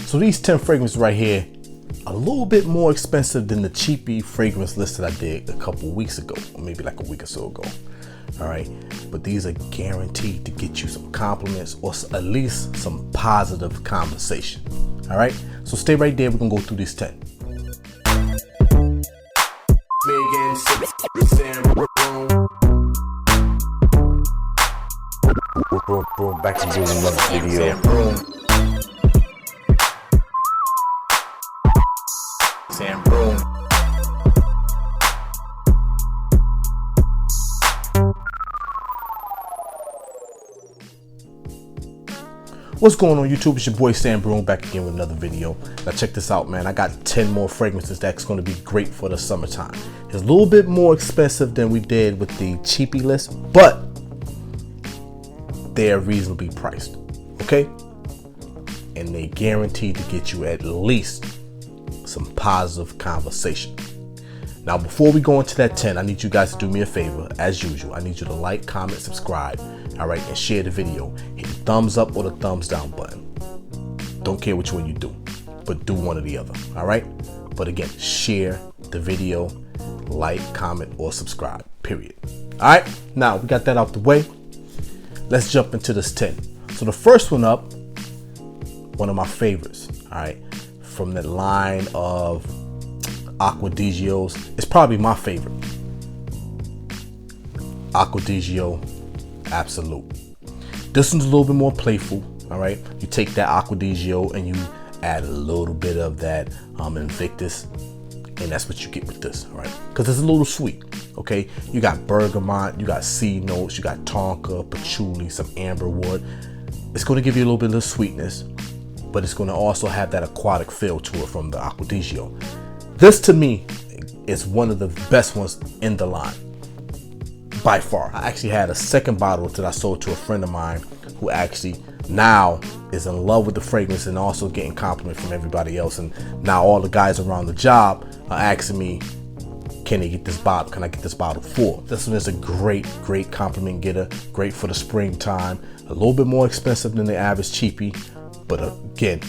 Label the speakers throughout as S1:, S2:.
S1: So these 10 fragrances right here, a little bit more expensive than the cheapy fragrance list that I did a couple weeks ago, or maybe like a week or so ago. All right, but these are guaranteed to get you some compliments or at least some positive conversation. All right, so stay right there. We're gonna go through these 10. Back to doing another video. What's going on YouTube? It's your boy Sambroome back again with another video. Now check this out, man. I got 10 more fragrances that's going to be great for the summertime. It's a little bit more expensive than we did with the cheapy list, but they're reasonably priced, okay? And they guaranteed to get you at least some positive conversation. Now, before we go into that 10, I need you guys to do me a favor. As usual, I need you to like, comment, subscribe, all right, and share the video. Hit the thumbs up or the thumbs down button. Don't care which one you do, but do one or the other, all right? But again, share the video, like, comment, or subscribe, period. All right, now we got that out the way. Let's jump into this 10. So the first one up, one of my favorites, all right, from that line of Acqua it's probably my favorite. Acqua Absolu. This one's a little bit more playful, all right? You take that Acqua and you add a little bit of that Invictus, and that's what you get with this, all right? Because it's a little sweet, okay? You got bergamot, you got C notes, you got tonka, patchouli, some amber wood. It's going to give you a little bit of sweetness, but it's going to also have that aquatic feel to it from the Acqua. This to me is one of the best ones in the line, by far. I actually had a second bottle that I sold to a friend of mine who actually now is in love with the fragrance and also getting compliments from everybody else. And now all the guys around the job are asking me, can I get this bottle? Can I get this bottle full? This one is a great compliment getter, great for the springtime. A little bit more expensive than the average cheapie, but again,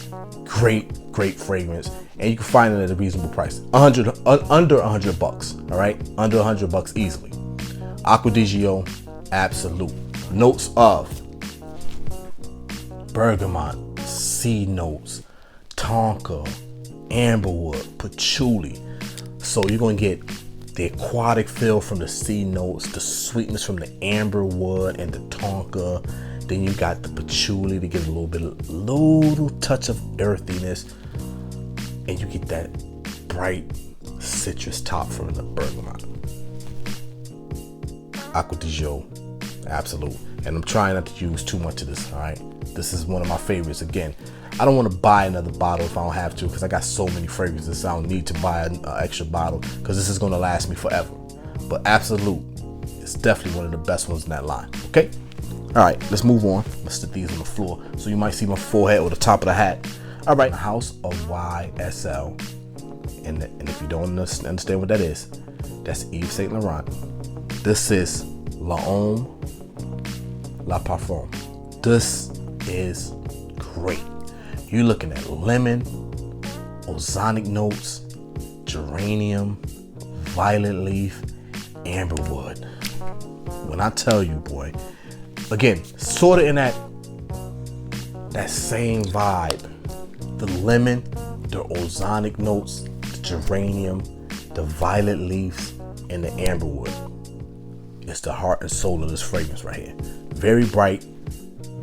S1: great fragrance. And you can find it at a reasonable price, under $100, all right? Under $100 easily. Acqua Absolu. Notes of bergamot, sea notes, tonka, amberwood, patchouli. So you're gonna get the aquatic feel from the sea notes, the sweetness from the amberwood and the tonka. Then you got the patchouli to get a little touch of earthiness. And you get that bright citrus top from the bergamot. Acqua Absolu. And I'm trying not to use too much of this, all right? This is one of my favorites. Again, I don't want to buy another bottle if I don't have to, because I got so many fragrances. I don't need to buy an extra bottle because this is going to last me forever. But Absolu is definitely one of the best ones in that line, okay? All right, let's move on. Let's stick these on the floor so you might see my forehead or the top of the hat. All right, House of YSL, and if you don't understand what that is, that's Yves Saint Laurent. This is L'Homme Le Parfum. This is great. You're looking at lemon, ozonic notes, geranium, violet leaf, amberwood. When I tell you, boy, again, sort of in that same vibe. The lemon, the ozonic notes, the geranium, the violet leaves, and the amberwood. It's the heart and soul of this fragrance right here. Very bright,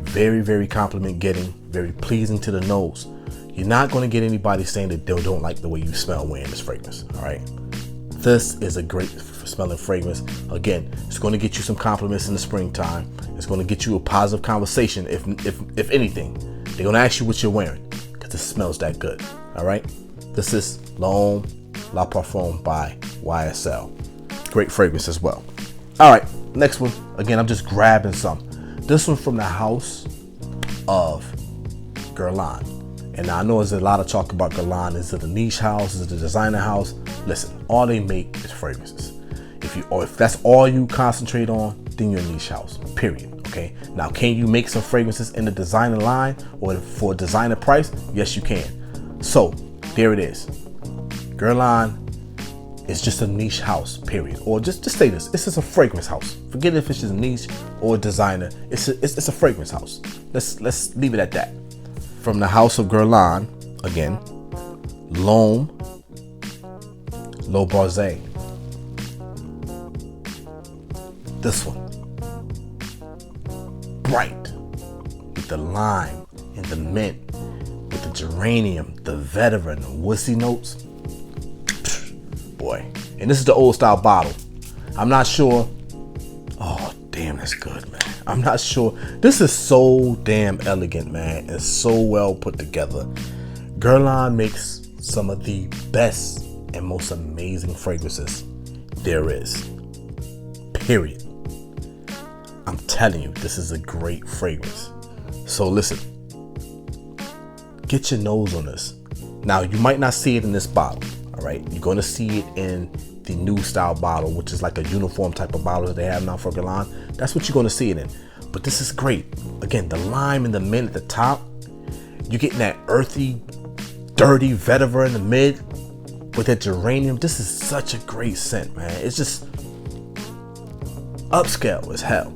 S1: very compliment getting, very pleasing to the nose. You're not going to get anybody saying that they don't like the way you smell wearing this fragrance, all right? This is a great smelling fragrance. Again, it's going to get you some compliments in the springtime. It's going to get you a positive conversation, if anything. They're going to ask you what you're wearing. This smells that good, all right? This is L'Homme Le Parfum by YSL. Great fragrance as well. All right, next one. Again, I'm just grabbing some. This one from the house of Guerlain. And I know there's a lot of talk about Guerlain. Is it a niche house? Is it a designer house? Listen, all they make is fragrances. If that's all you concentrate on, then you're a niche house, period. Okay, now can you make some fragrances in the designer line or for a designer price? Yes, you can. So there it is. Guerlain is just a niche house, period. Or just say this: this is a fragrance house. Forget if it's just a niche or a designer. It's a fragrance house. Let's leave it at that. From the house of Guerlain, again, L'Homme Le Parfum. This one, bright with the lime and the mint, with the geranium, the vetiver, and the wussy notes. Boy, and this is the old style bottle. I'm not sure. Oh, damn, that's good, man. I'm not sure. This is so damn elegant, man. It's so well put together. Guerlain makes some of the best and most amazing fragrances there is. Period. I'm telling you, this is a great fragrance. So listen, get your nose on this. Now, you might not see it in this bottle, all right? You're going to see it in the new style bottle, which is like a uniform type of bottle that they have now for Guerlain. That's what you're going to see it in. But this is great. Again, the lime and the mint at the top. You're getting that earthy, dirty vetiver in the mid with that geranium. This is such a great scent, man. It's just upscale as hell.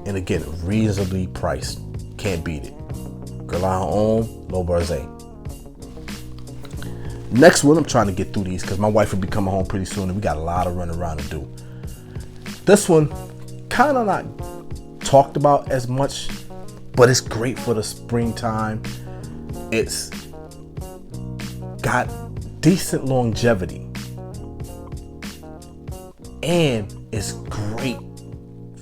S1: And again, reasonably priced. Can't beat it. Guerlain L'Homme Le Parfum. Next one, I'm trying to get through these because my wife will be coming home pretty soon and we got a lot of running around to do. This one, kind of not talked about as much, but it's great for the springtime. It's got decent longevity and it's great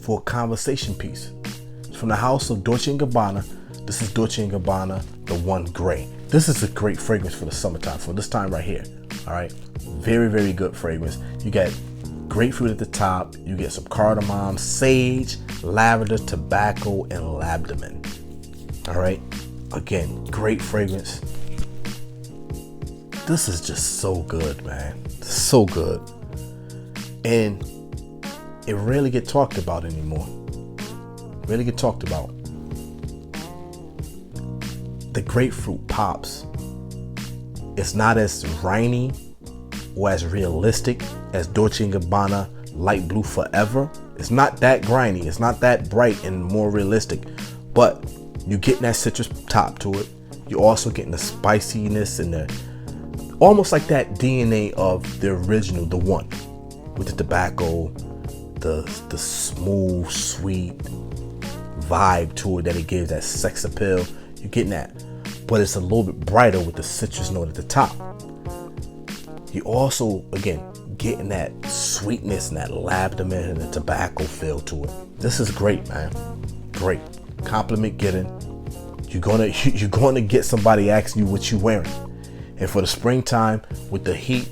S1: for a conversation piece. It's from the house of Dolce&Gabbana. This is Dolce&Gabbana, the One Gray. This is a great fragrance for the summertime, for this time right here. All right, very, very good fragrance. You get grapefruit at the top. You get some cardamom, sage, lavender, tobacco, and labdamen. All right, again, great fragrance. This is just so good, man. So good. And it rarely get talked about anymore. Really get talked about. The grapefruit pops. It's not as rainy or as realistic as Dolce & Gabbana Light Blue Forever. It's not that grimy. It's not that bright and more realistic. But you're getting that citrus top to it. You're also getting the spiciness and the almost like that DNA of the original, the one with the tobacco, the smooth, sweet vibe to it that it gives, that sex appeal. You're getting that, but it's a little bit brighter with the citrus note at the top. You also, again, getting that sweetness and that labdamen and the tobacco feel to it. This is great, man. Great. Compliment getting. You're gonna get somebody asking you what you wearing. And for the springtime, with the heat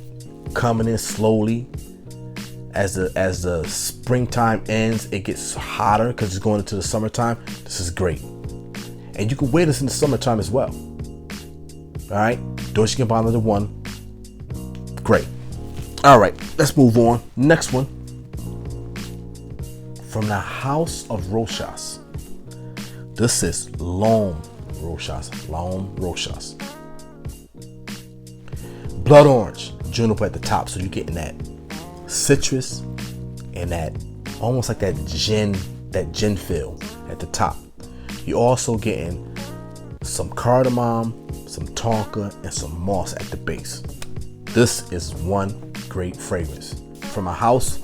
S1: coming in slowly, as the springtime ends, it gets hotter because it's going into the summertime. This is great. And you can wear this in the summertime as well. All right, Dolce & Gabbana the One. Great. All right, let's move on. Next one. From the house of Rochas. This is L'Homme Rochas. L'Homme Rochas. Blood orange, juniper at the top. So you're getting that citrus and that almost like that gin feel at the top. You're also getting some cardamom, some tonka, and some moss at the base. This is one great fragrance from a house.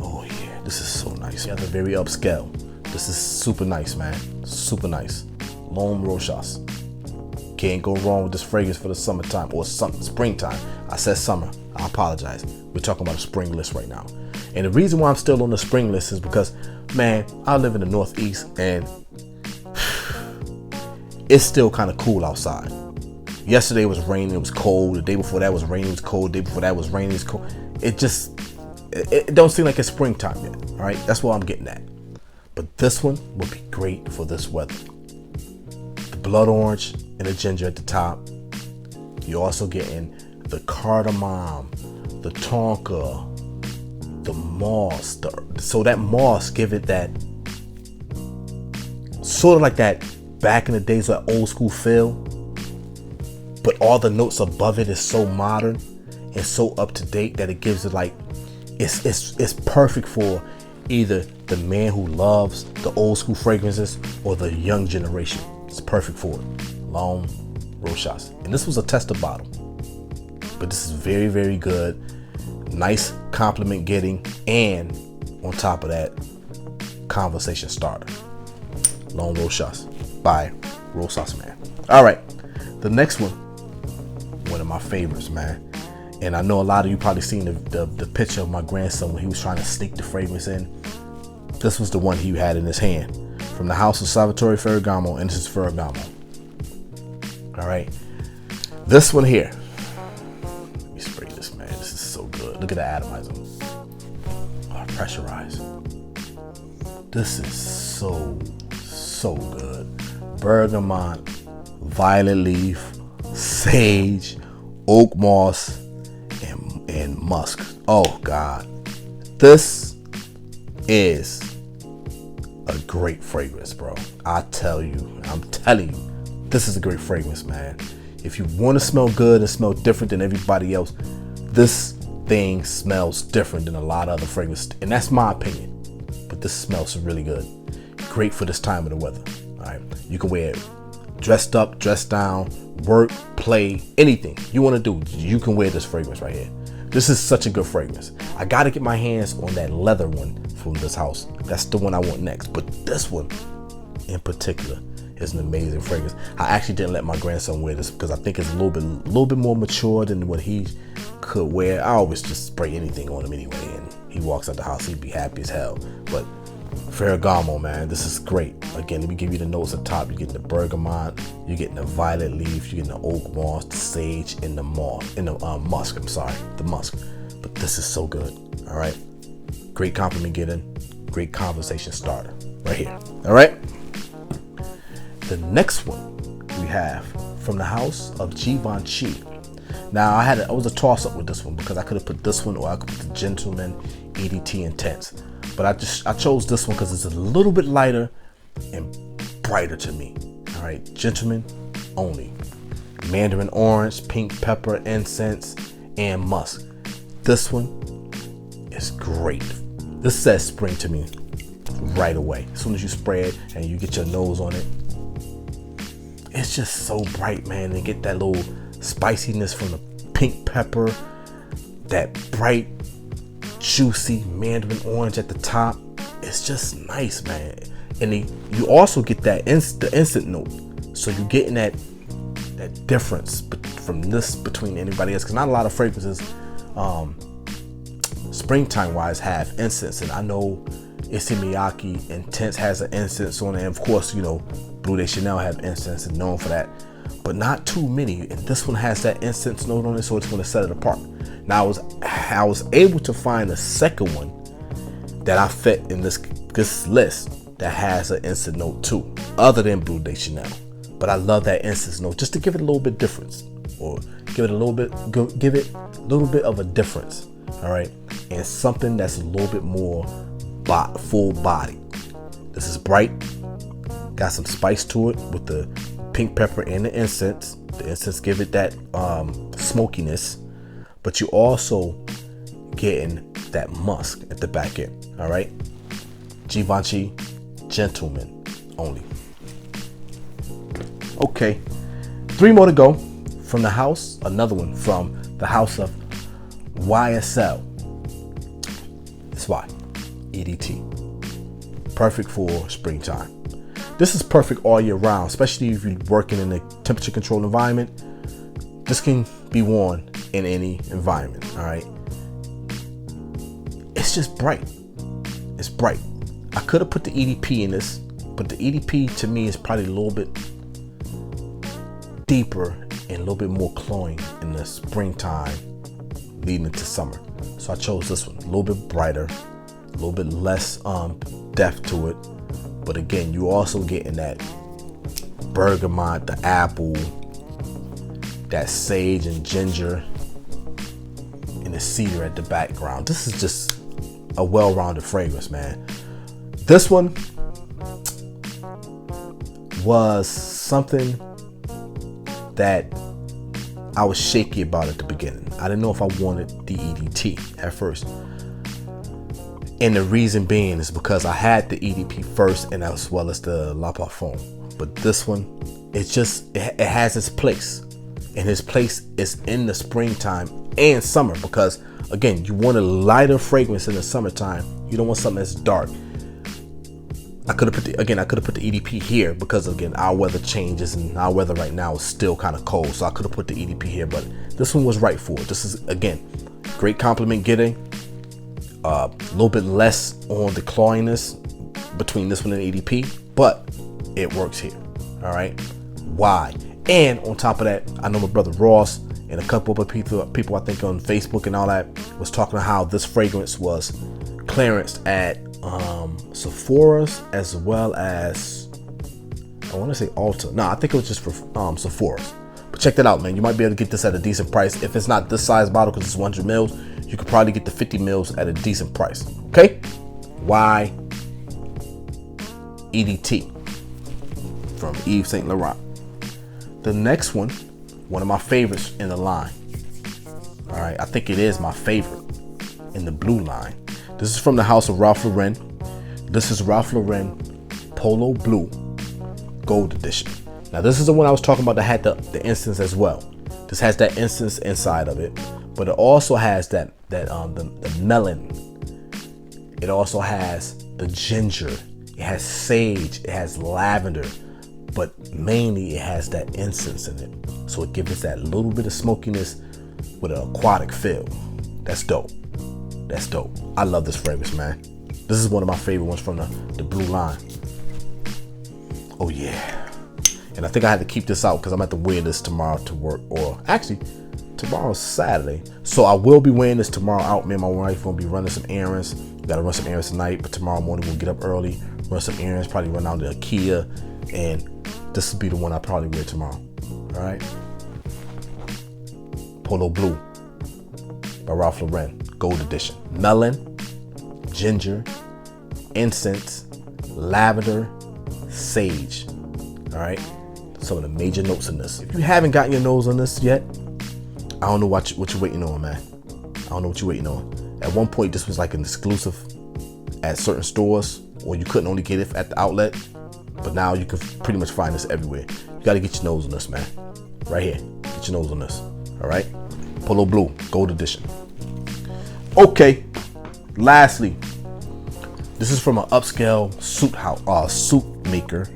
S1: Oh yeah, this is so nice. Yeah, they're very upscale. This is super nice, man. Super nice. L'Homme Rochas. Can't go wrong with this fragrance for the summertime or springtime. I said summer. I apologize. We're talking about a spring list right now. And the reason why I'm still on the spring list is because, man, I live in the Northeast and it's still kind of cool outside. Yesterday was raining, it was cold. The day before that was raining, it was cold. The day before that was raining, it was cold. It don't seem like it's springtime yet. All right, that's what I'm getting at. But this one would be great for this weather. The blood orange and the ginger at the top. You're also getting the cardamom, the tonka, the moss. So that moss give it that sort of like that back in the days, that old school feel. but all the notes above it is so modern and so up to date that it gives it like, it's perfect for either the man who loves the old school fragrances or the young generation. It's perfect for it. L'Homme Rochas. And this was a tester bottle, but this is very, very good. Nice compliment getting, and on top of that, conversation starter. L'Homme Rochas by Rochas, man. All right, the next one of my favorites, man. And I know a lot of you probably seen the picture of my grandson when he was trying to sneak the fragrance in. This was the one he had in his hand, from the house of Salvatore Ferragamo, and this is Ferragamo. All right, this one here. Let me spray this, man. This is so good. Look at the atomizer. Oh, pressurize. This is so good. Bergamot, violet leaf, sage, oak moss, and musk. Oh God, this is a great fragrance, bro. I'm telling you, this is a great fragrance, man. If you want to smell good and smell different than everybody else, this thing smells different than a lot of other fragrances, and that's my opinion. But this smells really good. Great for this time of the weather. All right, you can wear it dressed up, dressed down, work, play, anything you want to do. You can wear this fragrance right here. This is such a good fragrance. I got to get my hands on that leather one from this house. That's the one I want next. But this one in particular is an amazing fragrance. I actually didn't let my grandson wear this because I think it's a little bit more mature than what he could wear. I always just spray anything on him anyway, and he walks out the house, he'd be happy as hell. But Ferragamo, man, this is great. Again, let me give you the notes at the top. You're getting the bergamot, you're getting the violet leaf, you're getting the oak moss, the sage, and the musk. I'm sorry, the musk. But this is so good. All right, great compliment getting, great conversation starter right here. All right, the next one we have from the house of Givenchy. Now I was a toss up with this one because I could have put this one or I could put the Gentleman EDT Intense. But I chose this one because it's a little bit lighter and brighter to me. All right, Gentleman only. Mandarin orange, pink pepper, incense, and musk. This one is great. This says spring to me right away. As soon as you spray it and you get your nose on it, it's just so bright, man. And get that little spiciness from the pink pepper, that bright, juicy mandarin orange at the top. It's just nice, man. And you also get that the instant note, so you're getting that difference from this between anybody else, because not a lot of fragrances springtime wise have incense. And I know Issey Intense has an incense on it, and of course, you know, Bleu de Chanel have incense and known for that, but not too many. And this one has that incense note on it, so it's going to set it apart. Now I was able to find a second one that I fit in this list that has an incense note too, other than Bleu de Chanel. But I love that incense note just to give it a little bit difference, or give it a little bit of a difference. All right, and something that's a little bit more full body. This is bright, got some spice to it with the pink pepper and the incense. The incense give it that smokiness, but you also getting that musk at the back end. All right, Givenchy Gentleman only. Okay, 3 more to go from the house. Another one from the house of YSL. It's EDT. Perfect for springtime. This is perfect all year round, especially if you're working in a temperature controlled environment. This can be worn in any environment. All right, it's just bright. It's bright. I could have put the EDP in this, but the EDP to me is probably a little bit deeper and a little bit more cloying in the springtime leading into summer. So I chose this one, a little bit brighter, a little bit less depth to it. But again, you also getting that bergamot, the apple, that sage and ginger, and the cedar at the background. This is just a well-rounded fragrance, man. This one was something that I was shaky about it at the beginning. I didn't know if I wanted the EDT at first. And the reason being is because I had the EDP first and as well as the Le Parfum. But this one, it has its place. And its place is in the springtime and summer because, again, you want a lighter fragrance in the summertime. You don't want something that's dark. I could have put the EDP here because, again, our weather changes and our weather right now is still kind of cold. So I could have put the EDP here, but this one was right for it. This is, again, great compliment getting. A little bit less on the clawiness between this one and EDP, but it works here. All right. Why? And on top of that, I know my brother Ross and a couple of people I think on Facebook and all that was talking about how this fragrance was clearanced at Sephora's as well as, I want to say Ulta. No, I think it was just for Sephora's. But check that out, man. You might be able to get this at a decent price. If it's not this size bottle because it's 100 mils, you could probably get the 50 mils at a decent price. Okay? Why EDT from Yves Saint Laurent. The next one of my favorites in the line. All right, I think it is my favorite in the blue line. This is from the house of Ralph Lauren. This is Ralph Lauren Polo Blue Gold Edition. Now this is the one I was talking about that had the incense as well. This has that incense inside of it, but it also has the melon. It also has the ginger. It has sage. It has lavender. But mainly it has that incense in it. So it gives us that little bit of smokiness with an aquatic feel. That's dope. That's dope. I love this fragrance, man. This is one of my favorite ones from the blue line. Oh yeah. And I think I had to keep this out because I'm going to have to wear this tomorrow to work. Or actually, tomorrow's Saturday. So I will be wearing this tomorrow out. Me and my wife will be running some errands. We got to run some errands tonight. But tomorrow morning we'll get up early, run some errands, probably run down to IKEA. And this will be the one I probably wear tomorrow. All right. Polo Blue by Ralph Lauren, Gold Edition. Melon, ginger, incense, lavender, sage. All right. Some of the major notes in this. If you haven't gotten your nose on this yet, I don't know what you're waiting on, man. I don't know what you're waiting on. At one point, this was like an exclusive at certain stores, or you couldn't only get it at the outlet. But now you can pretty much find this everywhere. You got to get your nose on this, man. Right here. Get your nose on this. All right. Polo Blue, Gold Edition. Okay. Lastly, this is from an upscale suit maker.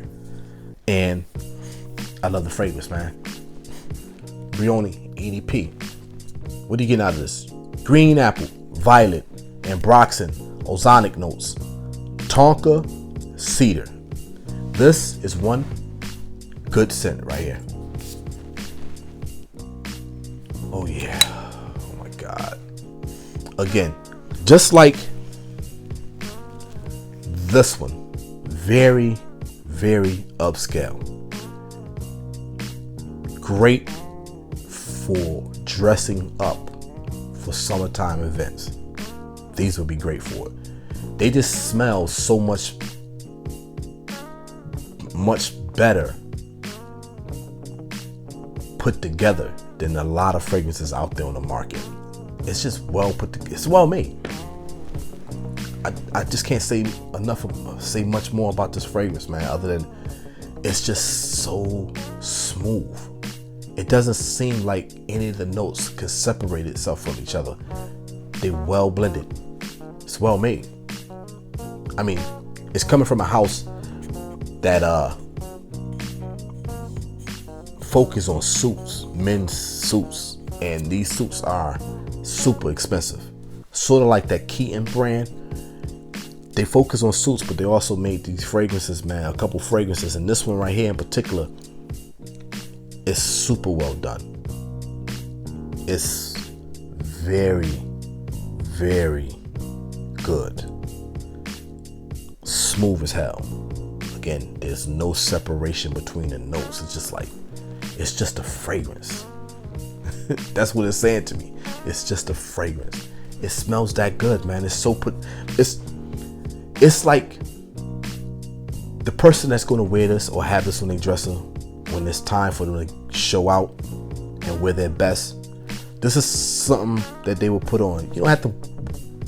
S1: And I love the fragrance, man. Brioni EDP. What are you getting out of this? Green apple, violet, ambroxan, ozonic notes, tonka, cedar. This is one good scent right here. Oh yeah. Oh my God. Again, just like this one, very, very upscale. Great for dressing up for summertime events. These would be great for it. They just smell so much better put together than a lot of fragrances out there on the market. It's just well put together. It's well made. I just can't say much more about this fragrance, man, other than it's just so smooth. It doesn't seem like any of the notes can separate itself from each other. They're well blended. It's well made. I mean, it's coming from a house that focus on suits, men's suits, and these suits are super expensive. Sort of like that Keaton brand. They focus on suits, but they also made these fragrances, man, a couple fragrances, and this one right here in particular is super well done. It's very, very good. Smooth as hell. Again, there's no separation between the notes. It's just a fragrance. That's what it's saying to me. It's just a fragrance. It smells that good, man. It's like the person that's going to wear this or have this on their dresser when it's time for them to show out, and wear their best, this is something that they will put on. You don't have to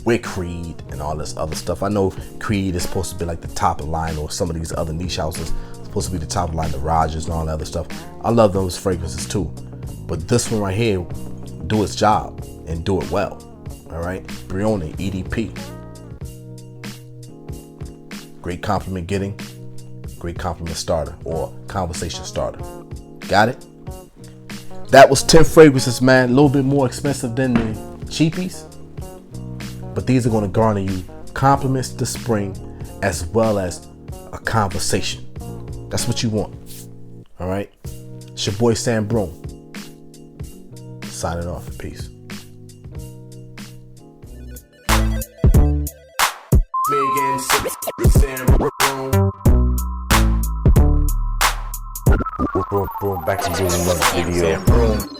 S1: wear Creed and all this other stuff. I know Creed is supposed to be like the top of the line, or some of these other niche houses supposed to be the top of the line, the Rogers and all that other stuff. I love those fragrances too. But this one right here, do its job and do it well. All right, Brioni EDP. Great compliment getting, great compliment starter or conversation starter. Got it? That was 10 fragrances, man. A little bit more expensive than the cheapies, but these are going to garner you compliments this spring as well as a conversation. That's what you want. All right, it's your boy Sambroome signing off. Peace. Back to doing another video.